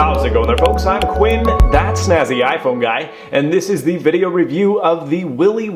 How's it going there, folks? I'm Quinn, that's Snazzy iPhone guy, and this is the video review of the Willy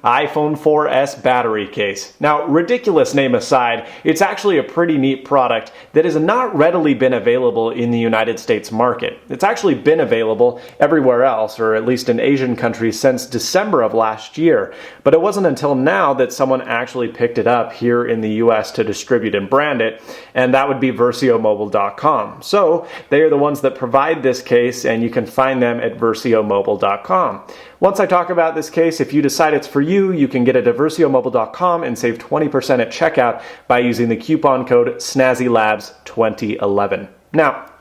iPhone 4S battery case. Now, ridiculous name aside, it's actually a pretty neat product that has not readily been available in the United States market. It's actually been available everywhere else, or at least in Asian countries, since December of last year, but it wasn't until now that someone actually picked it up here in the US to distribute and brand it, and that would be versiomobile.com. So, they are the ones that provide this case, and you can find them at versiomobile.com. Once I talk about this case, if you decide it's for you, you can get it at versiomobile.com and save 20% at checkout by using the coupon code SnazzyLabs2011. Now,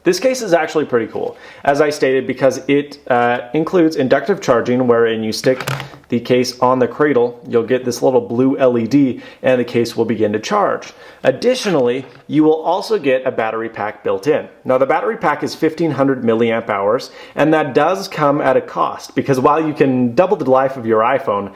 this case is actually pretty cool, as I stated, because it includes inductive charging, wherein you stick the case on the cradle, you'll get this little blue LED, and the case will begin to charge. Additionally, you will also get a battery pack built in. Now, the battery pack is 1500 milliamp hours, and that does come at a cost, because while you can double the life of your iPhone,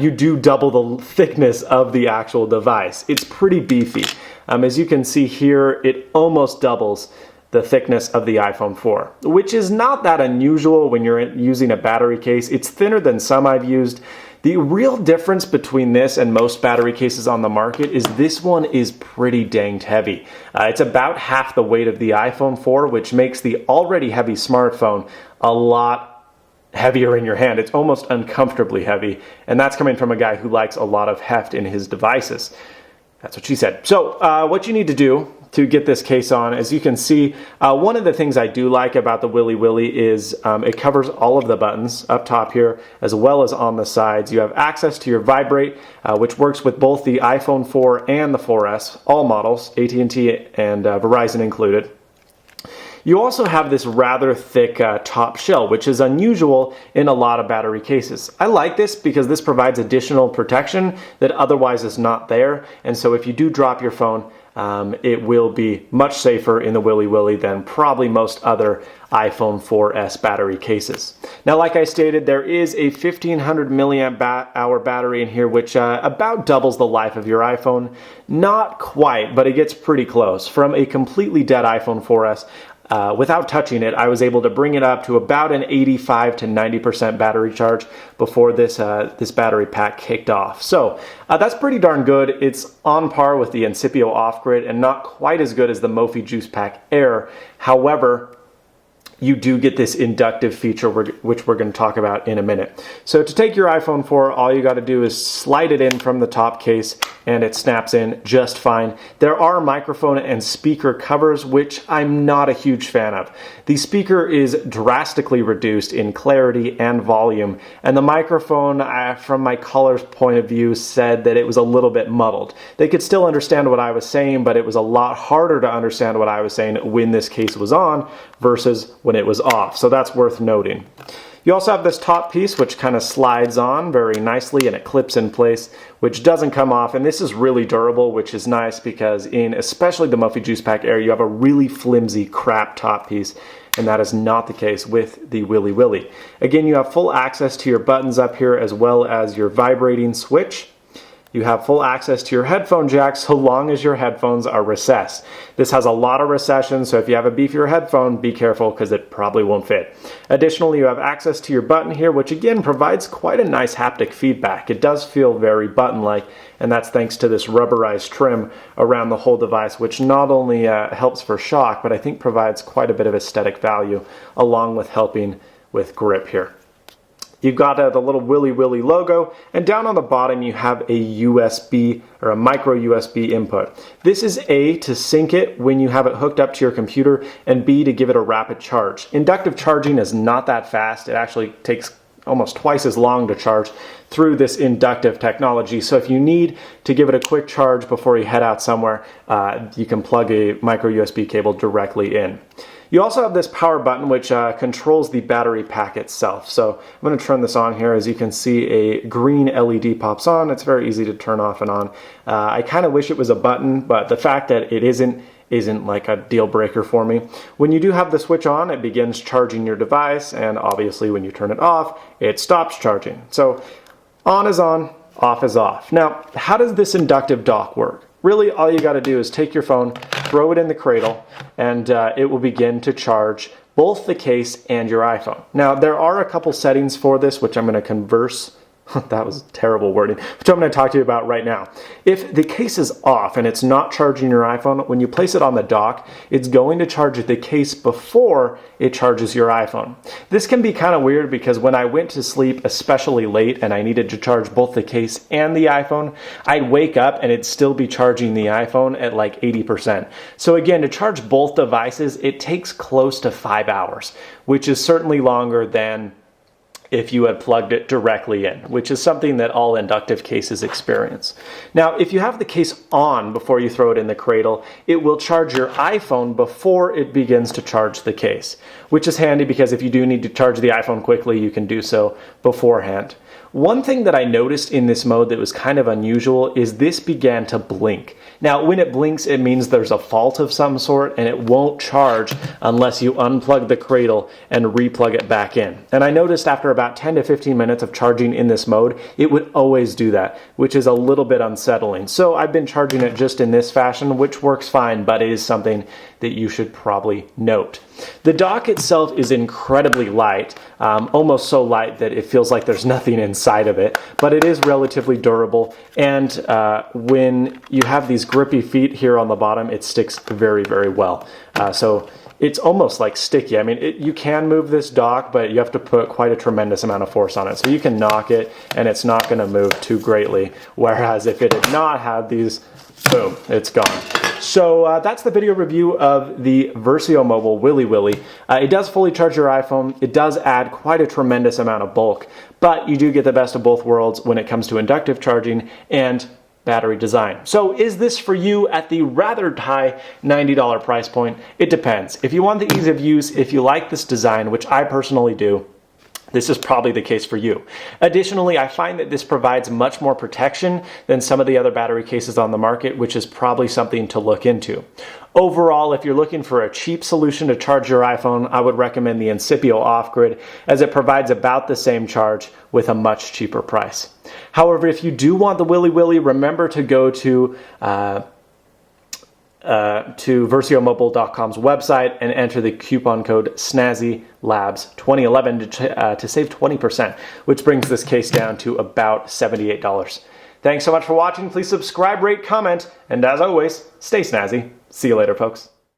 you do double the thickness of the actual device. It's pretty beefy. As you can see here, it almost doubles the thickness of the iPhone 4, which is not that unusual when you're using a battery case. It's thinner than some I've used. The real difference between this and most battery cases on the market is this one is pretty danged heavy. It's about half the weight of the iPhone 4, which makes the already heavy smartphone a lot heavier in your hand. It's almost uncomfortably heavy, and that's coming from a guy who likes a lot of heft in his devices. That's what she said. So what you need to do to get this case on, as you can see, one of the things I do like about the Willy is it covers all of the buttons up top here, as well as on the sides. You have access to your Vibrate, which works with both the iPhone 4 and the 4S, all models, AT&T and Verizon included. You also have this rather thick top shell, which is unusual in a lot of battery cases. I like this because this provides additional protection that otherwise is not there, and so if you do drop your phone, it will be much safer in the Willy than probably most other iPhone 4S battery cases. Now, like I stated, there is a 1500 milliamp hour battery in here, which about doubles the life of your iPhone. Not quite, but it gets pretty close. From a completely dead iPhone 4S, without touching it, I was able to bring it up to about an 85 to 90% battery charge before this battery pack kicked off. So that's pretty darn good. It's on par with the Incipio Off-Grid and not quite as good as the Mophie Juice Pack Air. However, you do get this inductive feature, which we're going to talk about in a minute. So to take your iPhone 4, all you got to do is slide it in from the top case, and it snaps in just fine. There are microphone and speaker covers, which I'm not a huge fan of. The speaker is drastically reduced in clarity and volume, and the microphone, from my caller's point of view, said that it was a little bit muddled. They could still understand what I was saying, but it was a lot harder to understand what I was saying when this case was on versus when it was off, so that's worth noting. You also have this top piece which kind of slides on very nicely and it clips in place, which doesn't come off, and this is really durable, which is nice because in especially the Mophie Juice Pack Air, you have a really flimsy crap top piece, and that is not the case with the Willy. Again, you have full access to your buttons up here as well as your vibrating switch. You have full access to your headphone jack so long as your headphones are recessed. This has a lot of recession, so if you have a beefier headphone, be careful because it probably won't fit. Additionally, you have access to your button here, which again provides quite a nice haptic feedback. It does feel very button-like, and that's thanks to this rubberized trim around the whole device, which not only helps for shock, but I think provides quite a bit of aesthetic value, along with helping with grip here. You've got the little Willy logo, and down on the bottom you have a USB or a micro USB input. This is A, to sync it when you have it hooked up to your computer, and B, to give it a rapid charge. Inductive charging is not that fast. It actually takes almost twice as long to charge through this inductive technology. So if you need to give it a quick charge before you head out somewhere, you can plug a micro USB cable directly in. You also have this power button which controls the battery pack itself. So I'm going to turn this on here. As you can see, a green LED pops on. It's very easy to turn off and on. I kind of wish it was a button, but the fact that it isn't like a deal breaker for me. When you do have the switch on, it begins charging your device, and obviously when you turn it off, it stops charging. So on is on, off is off. Now, how does this inductive dock work? Really, all you got to do is take your phone, throw it in the cradle, and it will begin to charge both the case and your iPhone. Now, there are a couple settings for this, which I'm going to converse. That was terrible wording, which I'm going to talk to you about right now. If the case is off and it's not charging your iPhone, when you place it on the dock, it's going to charge the case before it charges your iPhone. This can be kind of weird because when I went to sleep, especially late, and I needed to charge both the case and the iPhone, I'd wake up and it'd still be charging the iPhone at like 80%. So again, to charge both devices, it takes close to 5 hours, which is certainly longer than if you had plugged it directly in, which is something that all inductive cases experience. Now, if you have the case on before you throw it in the cradle, it will charge your iPhone before it begins to charge the case, which is handy because if you do need to charge the iPhone quickly, you can do so beforehand. One thing that I noticed in this mode that was kind of unusual is this began to blink. Now, when it blinks, it means there's a fault of some sort and it won't charge unless you unplug the cradle and replug it back in. And I noticed after about 10 to 15 minutes of charging in this mode, it would always do that, which is a little bit unsettling. So I've been charging it just in this fashion, which works fine, but it is something that you should probably note. The dock itself is incredibly light, almost so light that it feels like there's nothing inside of it, but it is relatively durable, and when you have these grippy feet here on the bottom, it sticks very, very well. So it's almost like sticky. I mean, you can move this dock, but you have to put quite a tremendous amount of force on it. So you can knock it, and it's not going to move too greatly, whereas if it had not had these, boom, it's gone. So that's the video review of the Versio Mobile Willy. It does fully charge your iPhone. It does add quite a tremendous amount of bulk, but you do get the best of both worlds when it comes to inductive charging and battery design. So is this for you at the rather high $90 price point? It depends. If you want the ease of use, if you like this design, which I personally do, this is probably the case for you. Additionally, I find that this provides much more protection than some of the other battery cases on the market, which is probably something to look into. Overall, if you're looking for a cheap solution to charge your iPhone, I would recommend the Incipio Off-Grid, as it provides about the same charge with a much cheaper price. However, if you do want the Willy, remember to go to versiomobile.com's website and enter the coupon code SnazzyLabs2011 to save 20%, which brings this case down to about $78. Thanks so much for watching. Please subscribe, rate, comment, and as always, stay snazzy. See you later, folks.